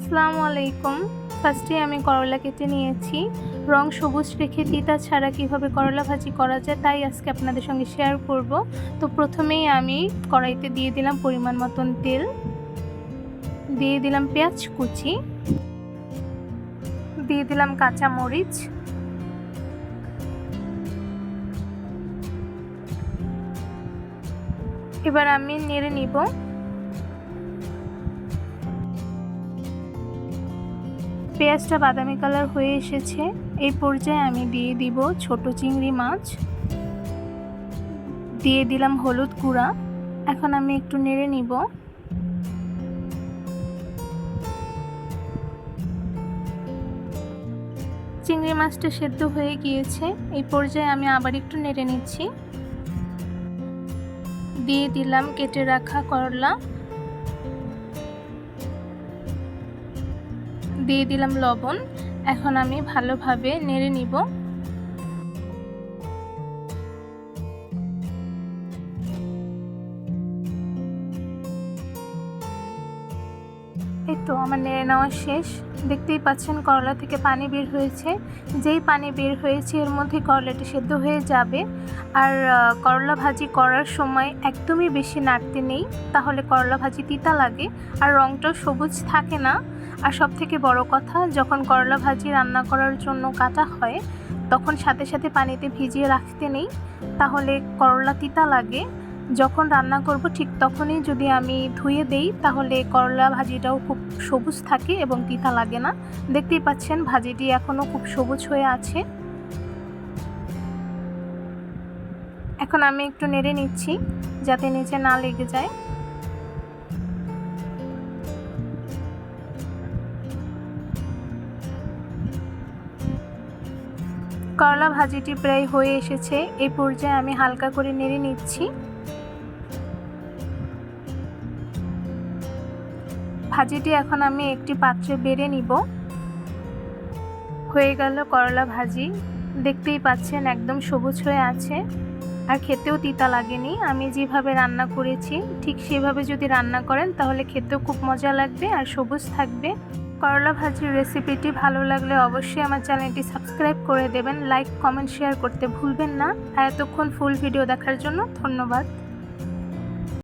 আসসালামু আলাইকুম। ফার্স্টে আমি করলা কেটে নিয়েছি। রং সবুজ রেখে তিতা ছাড়া কিভাবে করলা ভাজি করা যায় তাই আজকে আপনাদের সঙ্গে শেয়ার করব। তো প্রথমেই আমি কড়াইতে দিয়ে দিলাম পরিমাণ মতন তেল, দিয়ে দিলাম পেঁয়াজ কুচি, দিয়ে দিলাম কাঁচা মরিচ, এবার আমি নেড়ে নিব। পেঁয়াজটা বাদামি কালার হয়ে এসেছে। এই পর্যায়ে আমি দিয়ে দিব ছোট চিংড়ি মাছ, দিয়ে দিলাম হলুদ গুঁড়া। এখন আমি একটু নেড়ে নিব। চিংড়ি মাছটা সেদ্ধ হয়ে গিয়েছে। এই পর্যায়ে আমি আবার একটু নেড়ে নিচ্ছি। দিয়ে দিলাম কেটে রাখা করলা, দিয়ে দিলাম লবণ। এখন আমি ভালোভাবে নেড়ে নিব। এই তো আমার নেড়ে নেওয়া শেষ। দেখতেই পাচ্ছেন করলা থেকে পানি বের হয়েছে। যেই পানি বের হয়েছে এর মধ্যে করলাটি সেদ্ধ হয়ে যাবে। আর করলা ভাজি করার সময় একদমই বেশি নাড়তে নেই, তাহলে করলা ভাজি তিতা লাগে আর রঙটাও সবুজ থাকে না। আর সব থেকে বড় কথা, যখন করলা ভাজি রান্না করার জন্য কাটা হয় তখন সাথে সাথে পানিতে ভিজিয়ে রাখতে নেই, তাহলে করলা তিতা লাগে। যখন রান্না করব ঠিক তখনই যদি আমি ধুয়ে দেই তাহলে করলা ভাজিটাও খুব সবুজ থাকে এবং তিতা লাগে না। দেখতেই পাচ্ছেন ভাজিটি এখনও খুব সবুজ হয়ে আছে। এখন আমি একটু নেড়ে নিচ্ছি যাতে নিচে না লেগে যায়। করলা ভাজিটি প্রায় হয়ে এসেছে। এই পর্যায়ে আমি হালকা করে নেড়ে নিচ্ছি। ভাজিটি এখন আমি একটি পাত্রে বেড়ে নিব। হয়ে গেল করলা ভাজি। দেখতেই পাচ্ছেন একদম সবুজ হয়ে আছে আর খেতেও তিতা লাগেনি। আমি যেভাবে রান্না করেছি ঠিক সেভাবে যদি রান্না করেন তাহলে খেতেও খুব মজা লাগবে আর সবুজ থাকবে। করলা ভাজির রেসিপিটি ভালো লাগলে অবশ্যই আমার চ্যানেলটি সাবস্ক্রাইব করে দেবেন। লাইক, কমেন্ট, শেয়ার করতে ভুলবেন না। আর এতক্ষণ ফুল ভিডিও দেখার জন্য ধন্যবাদ।